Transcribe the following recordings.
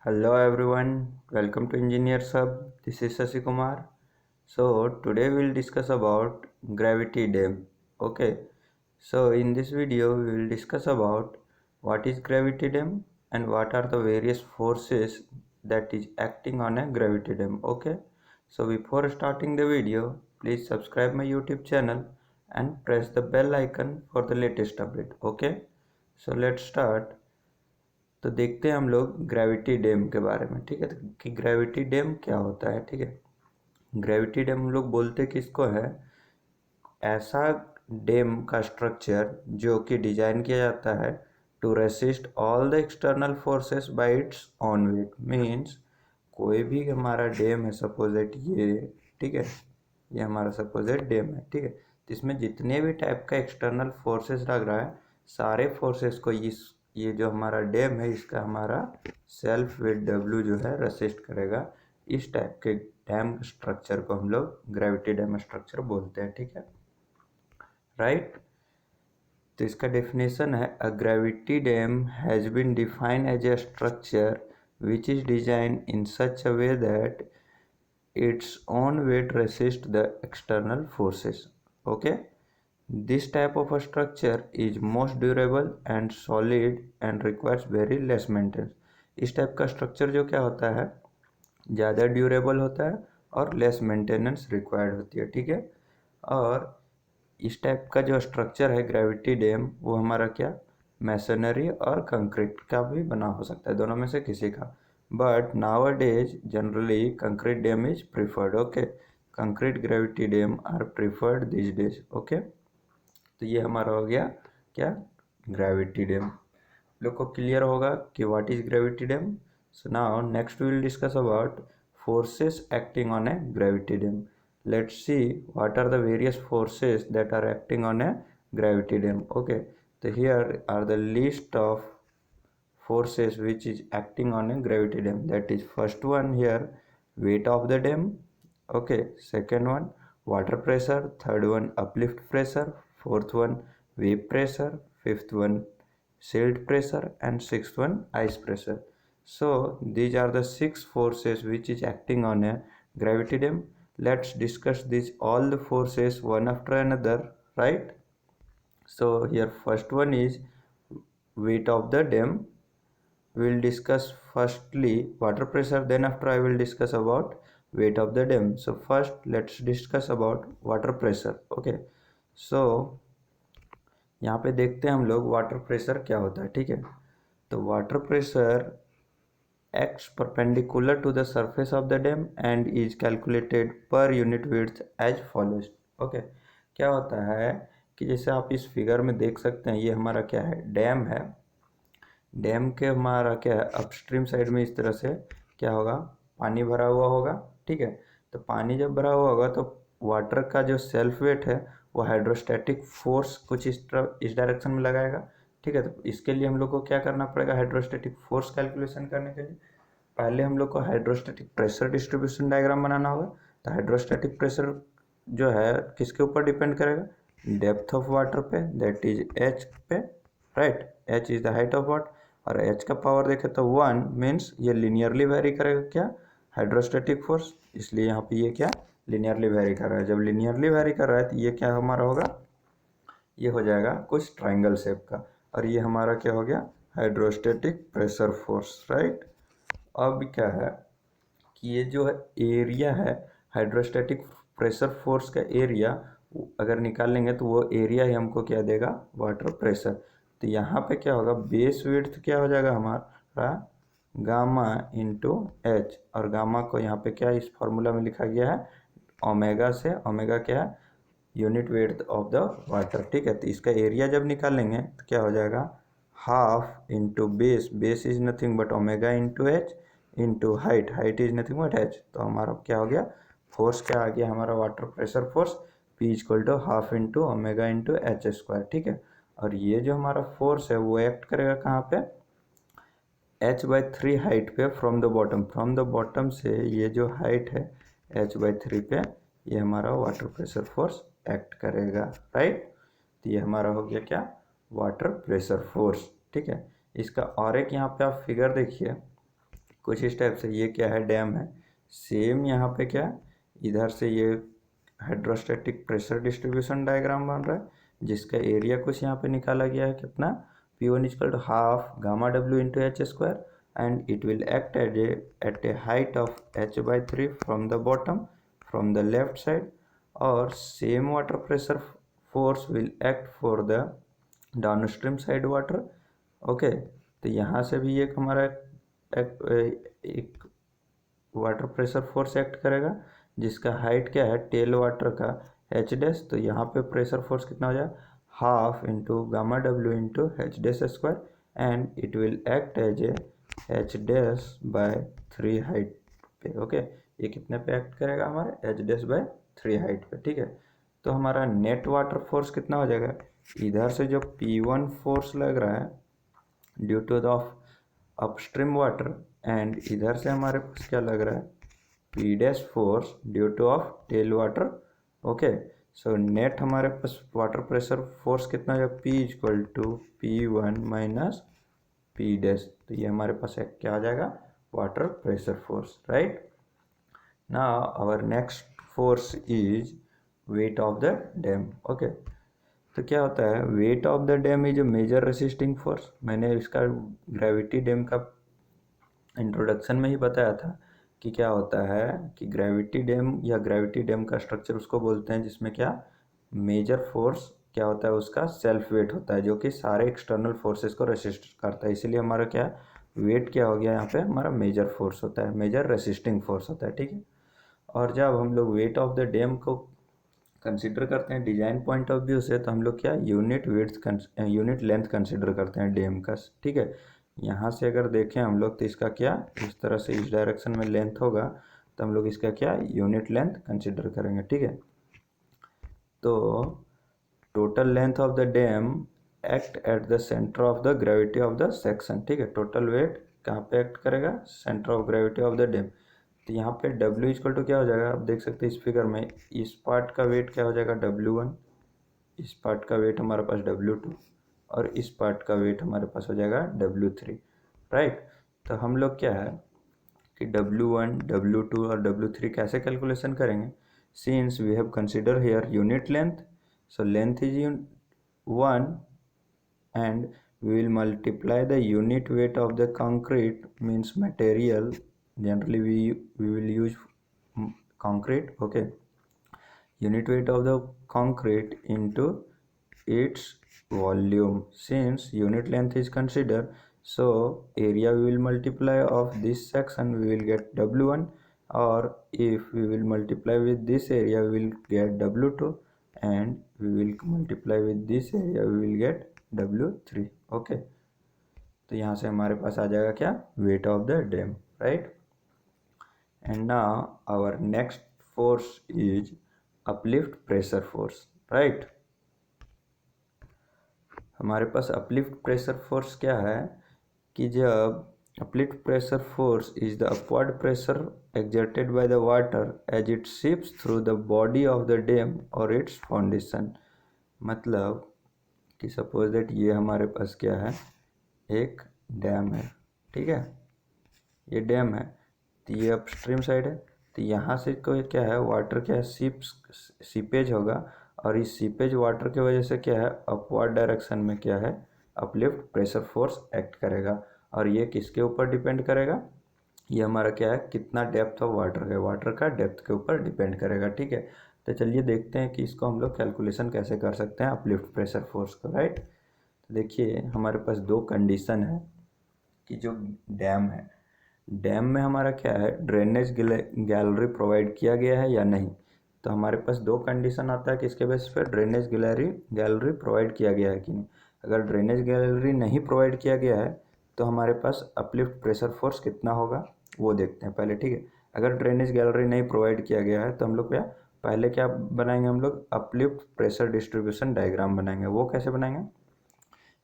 Hello everyone, welcome to Engineer Sub. This is Sasi Kumar. So today we'll discuss about gravity dam. Okay. So in this video we will discuss about what is gravity dam and what are the various forces that is acting on a gravity dam. Okay. So before starting the video, please subscribe my YouTube channel and press the bell icon for the latest update. Okay. So let's start. तो देखते हैं हम लोग gravity dam के बारे में। ठीक है, तो कि ग्रेविटी डैम क्या होता है। ठीक है, ग्रेविटी डैम हम लोग बोलते किसको है, ऐसा डैम का स्ट्रक्चर जो कि डिजाइन किया जाता है to resist all the external forces by its own weight. Means कोई भी हमारा डैम है, सपोजेट ये, ठीक है, ये हमारा सपोजेट डैम है। ठीक है, तो इसमें जितने भी टाइप का एक्सटर्नल फोर्सेस लग रहा है, सारे फोर्सेस को ये जो हमारा डैम है इसका हमारा सेल्फ वेट डब्ल्यू जो है रेसिस्ट करेगा। इस टाइप के डैम स्ट्रक्चर को हम लोग ग्रेविटी डैम स्ट्रक्चर बोलते हैं। ठीक है, राइट। तो इसका डेफिनेशन है, a gravity dam has been defined as a structure which is design in such a way that its own weight resist the external forces. Okay, this type of a structure is most durable and solid and requires very less maintenance. इस type का structure जो क्या होता है, ज़्यादा durable होता है और लेस मेंटेनेंस रिक्वायर्ड होती है। ठीक है, और इस टाइप का जो स्ट्रक्चर है ग्रेविटी डैम, वो हमारा क्या, मैसनरी और कंक्रीट का भी बना हो सकता है, दोनों में से किसी का। But nowadays generally concrete dam is preferred. Okay, concrete gravity dam are preferred this days. Okay, तो ये हमारा हो गया क्या, ग्रेविटी डैम। लोग को क्लियर होगा कि what is gravity dam. So now next we will discuss about forces acting on a gravity dam. Let's see what are the various forces that are acting on a gravity dam. Okay, so here are the list of forces which is acting on a gravity dam. That is, first one here, weight of the dam. Okay, second one, water pressure. Third one, uplift pressure. Fourth one, wave pressure. Fifth one, silt pressure. And sixth one, ice pressure. So these are the six forces which is acting on a gravity dam. Let's discuss these all the forces one after another, right? So here first one is weight of the dam. We will discuss firstly water pressure, then after I will discuss about weight of the dam. So first let's discuss about water pressure. Okay, so यहाँ पे देखते हैं हम लोग water pressure क्या होता है। ठीक है, तो water pressure acts perpendicular to the surface of the dam and is calculated per unit width as follows. Okay, क्या होता है कि जैसे आप इस फिगर में देख सकते हैं, ये हमारा क्या है, डैम है। डैम के हमारा क्या है, अपस्ट्रीम साइड में इस तरह से क्या होगा, पानी भरा हुआ होगा। ठीक है, तो पानी जब भरा हुआ होगा तो वाटर का जो सेल्फ वेट है वो हाइड्रोस्टैटिक फोर्स कुछ इस डायरेक्शन में लगाएगा। ठीक है, तो इसके लिए हम लोग को क्या करना पड़ेगा, हाइड्रोस्टैटिक फोर्स कैलकुलेशन करने के लिए पहले हम लोग को हाइड्रोस्टैटिक प्रेशर डिस्ट्रीब्यूशन डायग्राम बनाना होगा। तो हाइड्रोस्टैटिक प्रेशर जो है किसके ऊपर डिपेंड करेगा, डेप्थ ऑफ वाटर पे, दैट इज एच पे, right. H is the height of water, और एच का पावर देखें तो 1 मीन्स ये लिनियरली वेरी करेगा क्या, हाइड्रोस्टैटिक फोर्स, इसलिए यहाँ पे ये क्या, लिनियरली वेरी कर रहा है। जब लिनियरली वेरी कर रहा है तो ये क्या हमारा होगा, ये हो जाएगा कुछ ट्राइंगल शेप का, और ये हमारा क्या हो गया, हाइड्रोस्टैटिक प्रेशर फोर्स, राइट। अब क्या है कि ये जो एरिया है हाइड्रोस्टैटिक प्रेशर फोर्स का एरिया अगर निकालेंगे तो वो एरिया ही हमको क्या देगा, वाटर प्रेशर। तो यहाँ पे क्या होगा, बेस विड्थ क्या हो जाएगा हमारा, गामा इंटू एच, और गामा को यहाँ पे क्या इस फॉर्मूला में लिखा गया है ओमेगा से, ओमेगा क्या है, unit weight of the water. ठीक है, तो इसका एरिया जब निकालेंगे तो क्या हो जाएगा, half into base, base is nothing but omega into H into height, height is nothing but H. तो हमारा क्या हो गया, फोर्स क्या आ गया हमारा, water pressure force P equal to half into omega into H square. ठीक है, और ये जो हमारा फोर्स है वो एक्ट करेगा कहाँ पे, h/3 हाइट पे from the bottom, from the bottom से ये जो हाइट है h/3 पे, ये हमारा वाटर प्रेशर फोर्स एक्ट करेगा, राइट। तो ये हमारा हो गया क्या, वाटर प्रेशर फोर्स। ठीक है, इसका और एक यहाँ पे आप फिगर देखिए, कुछ इस टाइप से। ये क्या है, डैम है। सेम यहाँ पे क्या, इधर से ये हाइड्रोस्टैटिक प्रेशर डिस्ट्रीब्यूशन डायग्राम बन रहा है, जिसका एरिया कुछ यहाँ पे निकाला गया है कितना, P1 equal to half gamma W into H square, and it will act at a height of h/3 from the bottom from the left side, और same water pressure force will act for the downstream side water. Okay, तो यहाँ से भी एक हमारा एक water pressure force act करेगा, जिसका हाइट क्या है, टेल वाटर का एच डैश। तो यहाँ पे प्रेशर फोर्स कितना हो जाएगा, half into gamma W into H dash square, and it will act as a H dash by 3 height पे। ओके, ये कितने पे एक्ट करेगा, हमारे एच डैश बाय 3 हाइट पे। ठीक है, तो हमारा नेट वाटर फोर्स कितना हो जाएगा, इधर से जो P1 फोर्स लग रहा है due to the upstream water, and इधर से हमारे पास क्या लग रहा है, P dash force due to of tail water. Okay, so net हमारे पास वाटर प्रेशर फोर्स कितना है, P equal to P1 minus P dash. तो ये हमारे पास क्या आ जाएगा, water pressure force, right. Now our next force is weight of the dam. Okay, तो क्या होता है, weight of the dam is a major resisting force. मैंने इसका ग्रेविटी डैम का इंट्रोडक्शन में ही बताया था कि क्या होता है कि ग्रेविटी डैम या ग्रेविटी डैम का स्ट्रक्चर उसको बोलते हैं जिसमें क्या मेजर फोर्स क्या होता है, उसका सेल्फ वेट होता है, जो कि सारे एक्सटर्नल फोर्सेस को रेसिस्ट करता है। इसीलिए हमारा क्या वेट क्या हो गया, यहाँ पे हमारा मेजर फोर्स होता है, मेजर रेसिस्टिंग फोर्स होता है। ठीक है, और जब हम लोग वेट ऑफ द डैम को कंसिडर करते हैं डिजाइन पॉइंट ऑफ व्यू से, तो हम लोग क्या यूनिट लेंथ कंसिडर करते हैं डैम का। ठीक है, यहाँ से अगर देखें हम लोग तो इसका क्या इस तरह से इस डायरेक्शन में लेंथ होगा, तो हम लोग इसका क्या यूनिट लेंथ कंसिडर करेंगे। ठीक है, तो total length of the dam act at the centre of the gravity of the section. ठीक है, टोटल वेट कहाँ पे एक्ट करेगा, centre of gravity of the dam. तो यहाँ पे W इक्वल टू क्या हो जाएगा, आप देख सकते हैं इस फिगर में, इस पार्ट का वेट क्या हो जाएगा W1, इस पार्ट का वेट हमारे पास W2, और इस पार्ट का वेट हमारे पास हो जाएगा W3, राइट। तो हम लोग क्या है कि W1, W2 और W3 कैसे कैलकुलेशन करेंगे, since we have consider here unit length, so length is 1 and we will multiply the unit weight of the concrete, means material, generally we will use concrete. Okay, unit weight of the concrete into its volume. Since unit length is considered, so area we will multiply of this section, we will get W1, or if we will multiply with this area we will get W2, and we will multiply with this area we will get W3। Okay, तो यहाँ से हमारे पास आ जाएगा क्या, weight of the dam, right. And now our next force is uplift pressure force, right. हमारे पास अपलिफ्ट प्रेशर फोर्स क्या है कि जब uplift pressure force is the upward pressure exerted by the water as it seeps through the body of the dam or its foundation। मतलब कि suppose that ये हमारे पास क्या है, एक डैम है। ठीक है, ये डैम है, तो ये अपस्ट्रीम साइड है, तो यहाँ से कोई क्या है, वाटर क्या है, सीपेज होगा, और इस सीपेज वाटर की वजह से क्या है, अपवर्ड डायरेक्शन में क्या है, अपलिफ्ट प्रेशर फोर्स एक्ट करेगा। और ये किसके ऊपर डिपेंड करेगा, ये हमारा क्या है, कितना डेप्थ ऑफ वाटर है, वाटर का डेप्थ के ऊपर डिपेंड करेगा। ठीक है, तो चलिए देखते हैं कि इसको हम लोग कैलकुलेशन कैसे कर सकते हैं अपलिफ्ट प्रेशर फोर्स को, राइट। तो देखिए हमारे पास दो कंडीशन है कि जो डैम है, डैम में हमारा क्या है, ड्रेनेज गैलरी प्रोवाइड किया गया है या नहीं। तो हमारे पास दो कंडीशन आता है कि इसके बेस पर ड्रेनेज गैलरी प्रोवाइड किया गया है कि नहीं। अगर ड्रेनेज गैलरी नहीं प्रोवाइड किया गया है तो हमारे पास अपलिफ्ट प्रेशर फोर्स कितना होगा वो देखते हैं पहले। ठीक है, अगर ड्रेनेज गैलरी नहीं प्रोवाइड किया गया है तो हम लोग क्या पहले क्या बनाएंगे, हम लोग अपलिफ्ट प्रेशर डिस्ट्रीब्यूशन डायग्राम बनाएंगे। वो कैसे बनाएंगे,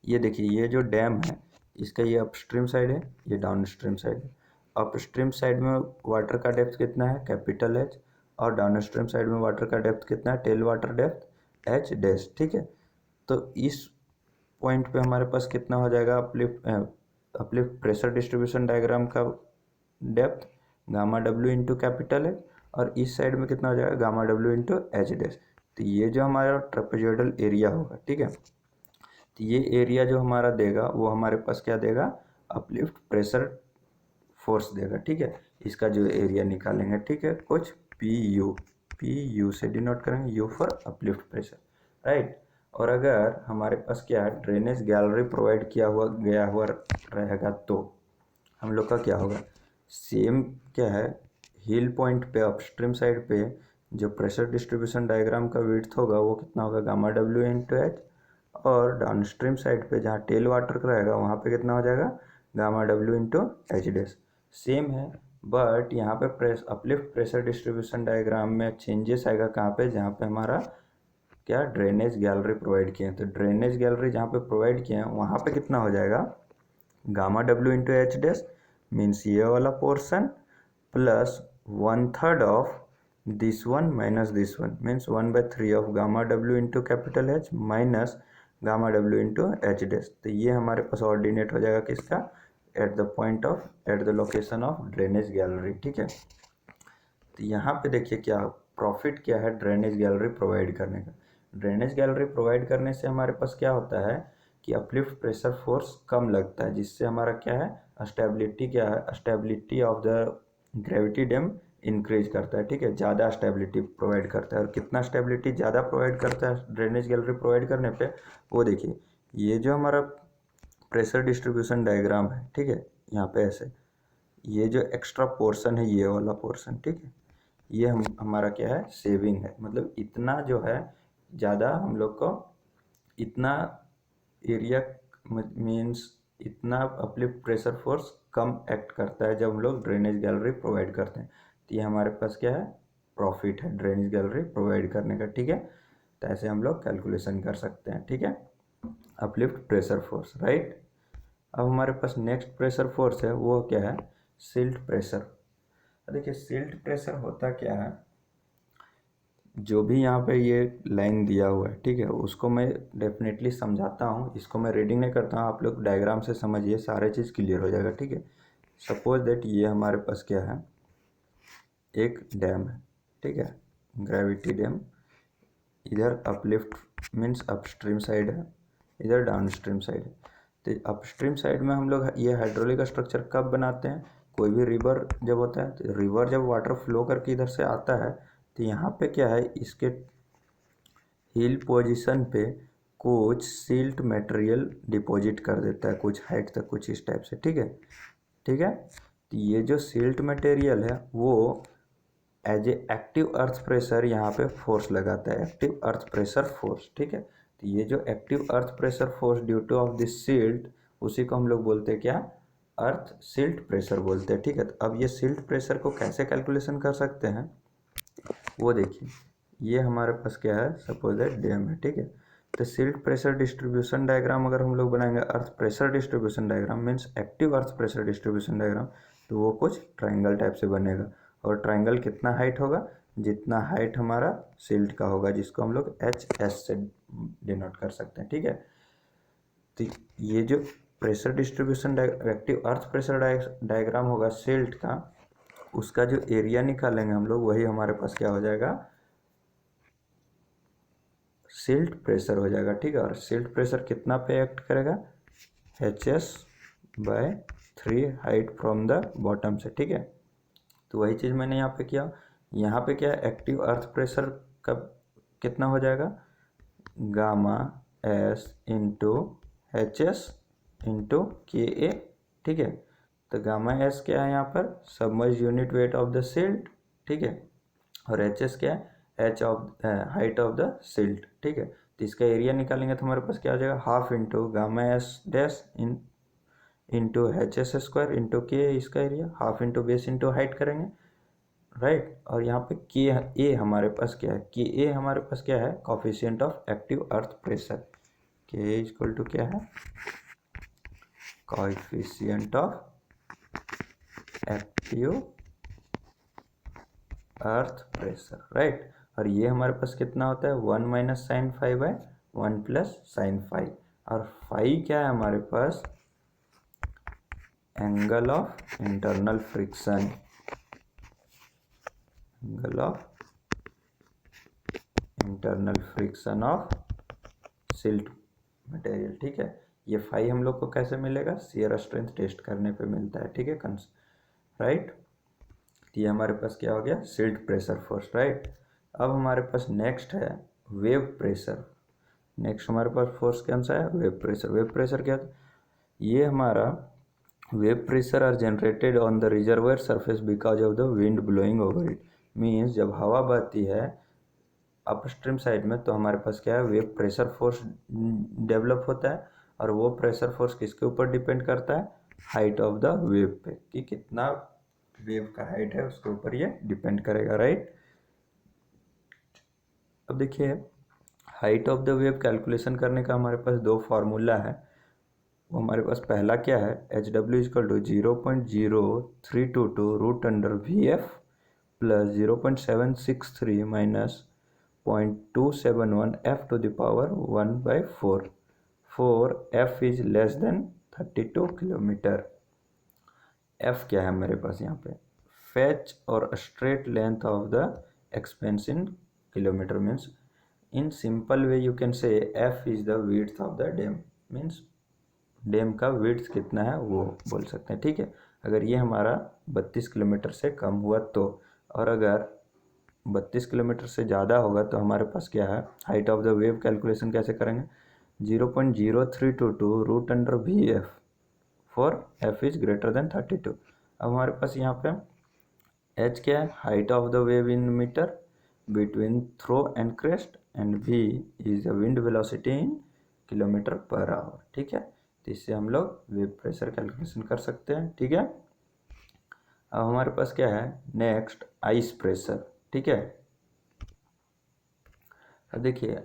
ये देखिए, ये जो डैम है इसका ये अपस्ट्रीम साइड है, ये डाउन स्ट्रीम साइड है। अपस्ट्रीम साइड में वाटर का डेप्थ कितना है, कैपिटल H, और डाउन स्ट्रीम साइड में वाटर का डेप्थ कितना है, tail water depth H dash. ठीक है, तो इस पॉइंट पे हमारे पास कितना हो जाएगा अपलिफ्ट प्रेशर डिस्ट्रीब्यूशन डायग्राम का depth gamma W into capital H, और इस साइड में कितना हो जाएगा gamma W into H dash. तो ये जो हमारा ट्रेपेजॉइडल एरिया होगा, ठीक है, तो ये एरिया जो हमारा देगा वो हमारे पास क्या देगा, अपलिफ्ट प्रेशर फोर्स देगा, ठीक है। इसका जो एरिया निकालेंगे, ठीक है, कुछ पी यू से डिनोट करेंगे, you for uplift pressure, right. और अगर हमारे पास क्या है ड्रेनेज गैलरी प्रोवाइड किया हुआ गया हुआ रहेगा तो हम लोग का क्या होगा, सेम क्या है हिल पॉइंट पे अपस्ट्रीम साइड पे जो प्रेशर डिस्ट्रीब्यूशन डायग्राम का विड्थ होगा वो कितना होगा गामा डब्ल्यू इंटू एच, और डाउनस्ट्रीम साइड पे जहाँ टेल वाटर का रहेगा वहाँ पे कितना हो जाएगा gamma W into H dash. Same है, बट यहाँ पे अपलिफ्ट प्रेशर डिस्ट्रीब्यूशन डायग्राम में चेंजेस आएगा कहाँ पे, जहाँ पे हमारा क्या ड्रेनेज गैलरी प्रोवाइड किए हैं। तो ड्रेनेज गैलरी जहाँ पे प्रोवाइड किए हैं वहाँ पे कितना हो जाएगा gamma W into H dash, means ये वाला portion plus 1/3 of this one minus this one, means 1/3 of gamma W into capital H minus gamma W into H dash. तो ये हमारे पास ऑर्डिनेट हो जाएगा किसका, at the location of drainage gallery, ठीक है। तो यहाँ पे देखिए क्या प्रॉफिट क्या है ड्रेनेज गैलरी प्रोवाइड करने का। ड्रेनेज गैलरी प्रोवाइड करने से हमारे पास क्या होता है कि अपलिफ्ट प्रेशर फोर्स कम लगता है, जिससे हमारा क्या है स्टेबिलिटी, क्या है stability of the gravity dam increase करता है, ठीक है, ज़्यादा स्टेबिलिटी प्रोवाइड करता है। और कितना स्टेबिलिटी ज़्यादा प्रोवाइड करता है ड्रेनेज गैलरी प्रोवाइड करने पे, वो देखिए ये जो हमारा प्रेशर डिस्ट्रीब्यूशन डायग्राम है, ठीक है, यहाँ पे ऐसे ये जो एक्स्ट्रा पोर्शन है ये वाला पोर्शन, ठीक है, ये हमारा क्या है सेविंग है, मतलब इतना जो है ज़्यादा हम लोग को इतना एरिया मीन्स इतना अपलिफ्ट प्रेशर फोर्स कम एक्ट करता है जब हम लोग ड्रेनेज गैलरी प्रोवाइड करते हैं। तो ये हमारे पास क्या है प्रॉफिट है ड्रेनेज गैलरी प्रोवाइड करने का, ठीक है। तो ऐसे हम लोग कैलकुलेशन कर सकते हैं, ठीक है, अपलिफ्ट प्रेशर फोर्स, राइट। अब हमारे पास नेक्स्ट प्रेशर फोर्स है वो क्या है सिल्ट प्रेशर। देखिए सिल्ट प्रेशर होता क्या है, जो भी यहाँ पे ये लाइन दिया हुआ है, ठीक है, उसको मैं डेफिनेटली समझाता हूँ, इसको मैं रीडिंग नहीं करता हूँ, आप लोग डायग्राम से समझिए सारे चीज़ क्लियर हो जाएगा, ठीक है। सपोज दैट ये हमारे पास क्या है एक डैम है, ठीक है, ग्रेविटी डैम, इधर अपलिफ्ट मीन्स अपस्ट्रीम साइड है, इधर डाउनस्ट्रीम साइड है। तो अपस्ट्रीम साइड में हम लोग ये हाइड्रोलिक स्ट्रक्चर कब बनाते हैं, कोई भी रिवर जब होता है, तो रिवर जब वाटर फ्लो करके इधर से आता है तो यहाँ पे क्या है इसके हिल पोजीशन पे कुछ सिल्ट मटेरियल डिपॉजिट कर देता है कुछ हाइट तक, कुछ इस टाइप से, ठीक है, ठीक है। तो ये जो सिल्ट मटेरियल है वो as a active earth pressure यहाँ पे फोर्स लगाता है, एक्टिव अर्थ प्रेशर फोर्स, ठीक है। तो ये जो active earth pressure force due to of this silt, उसी को हम लोग बोलते हैं क्या अर्थ सिल्ट प्रेशर बोलते हैं, ठीक है। तो अब ये सिल्ट प्रेशर को कैसे कैलकुलेशन कर सकते हैं वो देखिए, ये हमारे पास क्या है सपोज दैट डैम है, ठीक है। तो सिल्ट प्रेशर डिस्ट्रीब्यूशन डायग्राम अगर हम लोग बनाएंगे earth pressure distribution diagram means active earth pressure distribution diagram, तो वो कुछ ट्राइंगल टाइप से बनेगा। और ट्राइंगल कितना हाइट होगा, जितना हाइट हमारा सिल्ट का होगा, जिसको हम लोग HS से डिनोट कर सकते हैं, ठीक है। तो ये जो pressure distribution active earth pressure diagram होगा सिल्ट का, उसका जो एरिया निकालेंगे हम लोग वही हमारे पास क्या हो जाएगा सिल्ट प्रेशर हो जाएगा, ठीक है। और सिल्ट प्रेशर कितना पे एक्ट करेगा HS/3 height from the bottom से, ठीक है। तो वही चीज़ मैंने यहाँ पे किया, यहाँ पे क्या एक्टिव अर्थ प्रेशर का कितना हो जाएगा gamma S into HS into KA, ठीक है। तो गामा S क्या है यहाँ पर submerge unit weight of the silt, ठीक है, और HS क्या है H of height of the silt, ठीक है। तो इसका एरिया निकालेंगे तो हमारे पास क्या हो जाएगा half into gamma S dash into HS square into K, इसका area half into base into height करेंगे, राइट। और यहाँ पे KA हमारे पास क्या है, KA हमारे पास क्या है coefficient of active earth pressure, KA equal to क्या है coefficient of active earth pressure, right. और ये हमारे पास कितना होता है 1 minus sine five by 1 plus sine five, और फाइव क्या है हमारे पास angle of internal friction, angle of internal friction of silt material. ठीक है, ये फाई हम लोग को कैसे मिलेगा, शियर स्ट्रेंथ टेस्ट करने पे मिलता है। ठीक है राइट, ये हमारे पास क्या हो गया, सिल्ट प्रेशर फोर्स। राइट, अब हमारे पास नेक्स्ट है वेव प्रेशर। नेक्स्ट हमारे पास फोर्स कौन सा है, वेव प्रेशर। वेव प्रेशर क्या है, ये हमारा wave pressure are generated on the reservoir surface because of the wind blowing over it. Means जब हवा बहती है अपस्ट्रीम साइड में तो हमारे पास क्या है, वेव प्रेशर फोर्स डेवलप होता है। और वो प्रेशर फोर्स किसके ऊपर डिपेंड करता है, हाइट ऑफ द वेव पे, कि कितना वेव का हाइट है उसके ऊपर ये डिपेंड करेगा। राइट, अब देखिए height of the wave calculation करने का हमारे पास दो फार्मूला है। वो हमारे पास पहला क्या है, HW=0.0322 √√VF plus 0.763 minus 0.271 F⁴ four F is less than 32 kilometre. F क्या है मेरे पास यहाँ पे, फेच और straight length of the expansion kilometre. Means in simple way you can say F is the width of the dam. Means dam का width कितना है वो बोल सकते हैं। ठीक है, अगर ये हमारा 32 किलोमीटर से कम हुआ तो, और अगर 32 किलोमीटर से ज़्यादा होगा तो हमारे पास क्या है, height of the wave calculation कैसे करेंगे, 0.0322 √VF for F is greater than 32। अब हमारे पास यहाँ पे H क्या है, height of the wave in metre between trough and crest, and V is the wind velocity in kilometre per hour. ठीक है, तो इससे हम लोग वेव प्रेशर कैलकुलेशन कर सकते हैं। ठीक है, अब हमारे पास क्या है, नेक्स्ट आइस प्रेशर। ठीक है, अब देखिए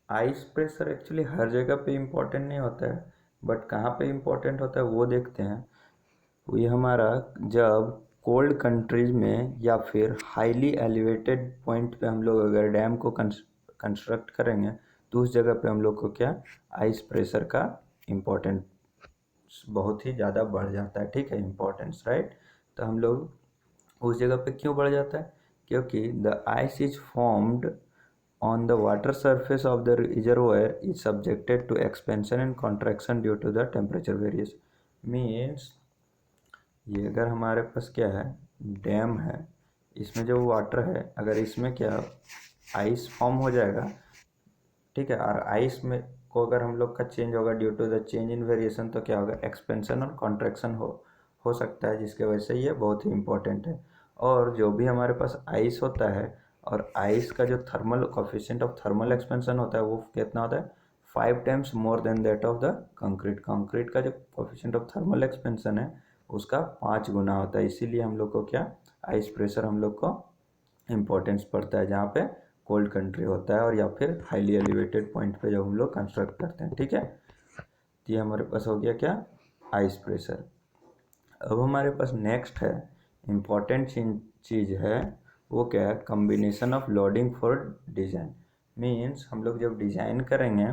आइस प्रेशर एक्चुअली हर जगह पे इम्पोर्टेंट नहीं होता है, बट कहाँ पे इम्पोर्टेंट होता है वो देखते हैं। ये हमारा जब कोल्ड कंट्रीज में या फिर हाईली एलिवेटेड पॉइंट पे हम लोग अगर डैम को कंस्ट्रक्ट करेंगे तो उस जगह पे हम लोग को क्या, आइस प्रेशर का इम्पोर्टेंस बहुत ही ज़्यादा बढ़ जाता है। ठीक है, इम्पोर्टेंस। राइट, तो हम लोग उस जगह पे क्यों बढ़ जाता है, क्योंकि the ice is formed on the water surface of the reservoir is subjected to expansion and contraction due to the temperature variation। means ये अगर हमारे पास क्या है, डैम है, इसमें जो वाटर है अगर इसमें क्या आइस फॉर्म हो जाएगा, ठीक है, और आइस में को अगर हम लोग का चेंज होगा due to the change in variation तो क्या होगा, एक्सपेंशन और कॉन्ट्रैक्शन हो सकता है, जिसके वजह से ये बहुत ही इंपॉर्टेंट है। और जो भी हमारे पास आइस होता है और आइस का जो thermal coefficient of thermal expansion होता है वो कितना होता है, 5 times more than that of the concrete. Concrete का जो कोफिशिएंट ऑफ थर्मल एक्सपेंशन है उसका 5 गुना होता है। इसीलिए हम लोग को क्या, आइस प्रेशर हम लोग को इम्पोर्टेंस पड़ता है जहाँ पे कोल्ड कंट्री होता है और या फिर हाईली एलिवेटेड पॉइंट पे जब हम लोग कंस्ट्रक्ट करते हैं। ठीक है, तो ये हमारे पास हो गया क्या, आइस प्रेशर। अब हमारे पास नेक्स्ट है इम्पॉर्टेंट चीज़ है, वो क्या है, combination of loading for design. Means हम लोग जब डिज़ाइन करेंगे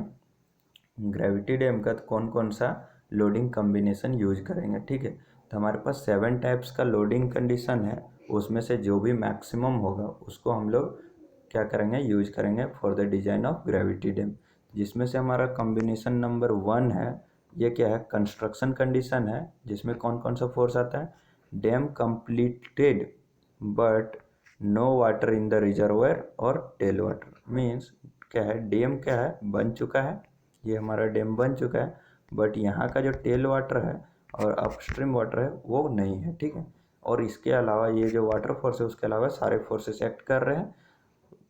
ग्रेविटी डैम का तो कौन कौन सा लोडिंग कम्बिनेशन यूज करेंगे। ठीक है, तो हमारे पास 7 टाइप्स का लोडिंग कंडीशन है, उसमें से जो भी मैक्सिमम होगा उसको हम लोग क्या करेंगे, यूज करेंगे for the design of gravity dam. जिसमें से हमारा कॉम्बिनेशन नंबर 1 है, ये क्या है, कंस्ट्रक्शन कंडीशन है, जिसमें कौन कौन सा फोर्स आता है, dam completed but no water in the reservoir और टेल वाटर। मीन्स क्या है, डैम क्या है, बन चुका है, ये हमारा डैम बन चुका है, बट यहाँ का जो टेल वाटर है और अपस्ट्रीम वाटर है वो नहीं है। ठीक है, और इसके अलावा ये जो वाटर फोर्स है उसके अलावा सारे फोर्सेस एक्ट कर रहे हैं,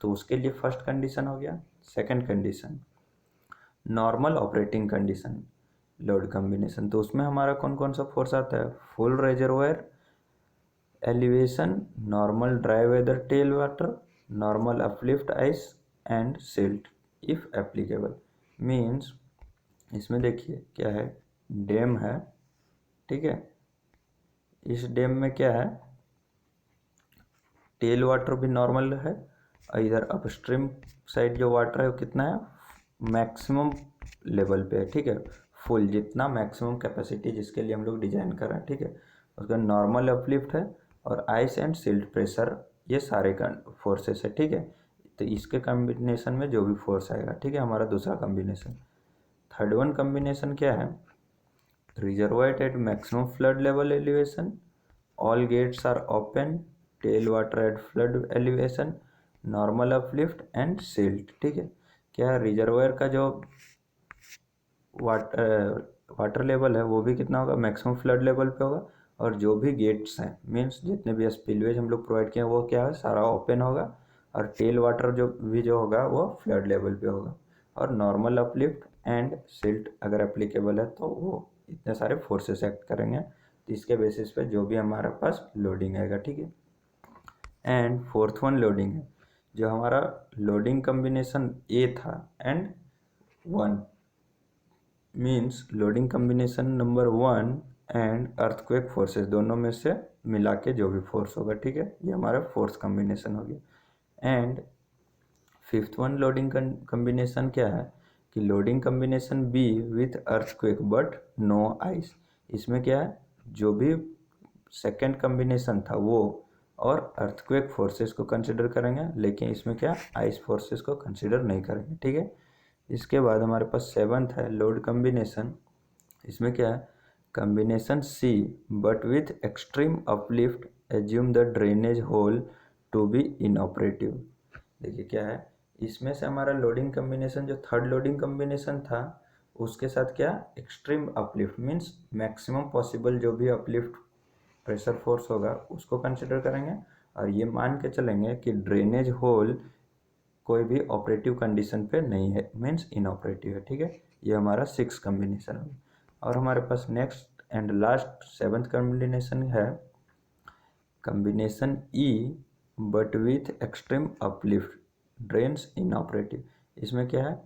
तो उसके लिए फर्स्ट कंडीशन हो गया। Second condition normal operating condition load combination, तो उसमें हमारा कौन कौन सा फोर्स आता है, full reservoir elevation, normal dry weather tail water, normal uplift ice and silt if applicable. Means इसमें देखिए क्या है, डैम है, ठीक है, इस डैम में क्या है, टेल वाटर भी नॉर्मल है और इधर अपस्ट्रीम साइड जो वाटर है वो कितना है, मैक्सिमम लेवल पे है। ठीक है, फुल जितना मैक्सिमम कैपेसिटी जिसके लिए हम लोग डिजाइन कर रहे हैं, ठीक है, उसका नॉर्मल अपलिफ्ट है और आइस एंड सिल्ट प्रेशर, ये सारे फोर्सेस है, ठीक है। तो इसके कॉम्बिनेशन में जो भी फोर्स आएगा, ठीक है, हमारा दूसरा कॉम्बिनेशन। थर्ड वन कॉम्बिनेशन क्या है, reservoir at maximum flood level elevation, all gates are open, tail water at flood elevation, normal uplift and silt, ठीक है। क्या रिजर्वायर का जो वाटर लेवल है वो भी कितना होगा, मैक्सिमम फ्लड लेवल पे होगा, और जो भी गेट्स हैं मीन्स जितने भी स्पिलवेज हम लोग प्रोवाइड किए हैं वो क्या है, सारा ओपन होगा, और टेल वाटर जो होगा वो फ्लड लेवल पे होगा, और नॉर्मल अपलिफ्ट एंड सिल्ट अगर एप्लीकेबल है तो वो इतने सारे फोर्सेस एक्ट करेंगे, तो इसके बेसिस पे जो भी हमारे पास लोडिंग आएगा, ठीक है। एंड फोर्थ वन लोडिंग है, जो हमारा लोडिंग कॉम्बिनेशन ए था and 1 means loading combination number 1 and earthquake forces दोनों में से मिला के जो भी फोर्स होगा, ठीक है, ये हमारा फोर्थ कॉम्बिनेशन हो गया। And fifth one loading combination क्या है कि loading combination be with earthquake but no ice. इसमें क्या है, जो भी सेकेंड कॉम्बिनेशन था वो और अर्थक्वेक फोर्सेस को कंसिडर करेंगे, लेकिन इसमें क्या आइस फोर्सेस को कंसिडर नहीं करेंगे, ठीक है। इसके बाद हमारे पास सेवन्थ है लोड कॉम्बिनेशन। इसमें क्या है, combination C but with extreme uplift assume the drainage hole to be inoperative. देखिए क्या है, इसमें से हमारा लोडिंग कॉम्बिनेशन जो थर्ड लोडिंग कॉम्बिनेशन था उसके साथ क्या extreme uplift means maximum possible जो भी अपलिफ्ट प्रेशर फोर्स होगा उसको कंसिडर करेंगे, और ये मान के चलेंगे कि ड्रेनेज होल कोई भी ऑपरेटिव कंडीशन पे नहीं है मीन्स इनऑपरेटिव है, ठीक है। ये हमारा 6 कॉम्बिनेशन है। और हमारे पास next and last 7th combination है combination E but with extreme uplift drains inoperative. इसमें क्या है,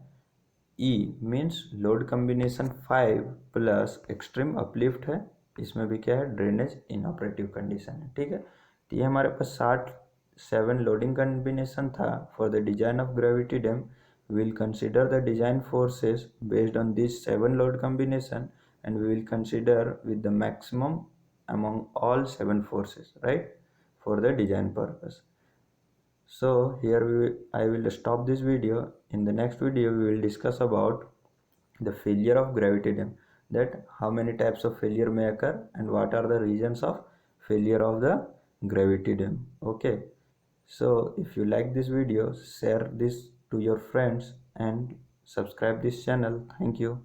E means load combination 5 plus extreme uplift है, इसमें भी क्या है ड्रेनेज इनऑपरेटिव कंडीशन है, ठीक है। तो ये हमारे पास 7 लोडिंग कॉम्बिनेशन था for the design of gravity dam. Will consider the design forces based on this 7 load combination and we will consider with the maximum among all 7 forces, right, for the design purpose. So here I will stop this video. In the next video we will discuss about the failure of gravity dam, that how many types of failure may occur and what are the reasons of failure of the gravity dam. Okay, so if you like this video, share this to your friends and subscribe this channel. Thank you.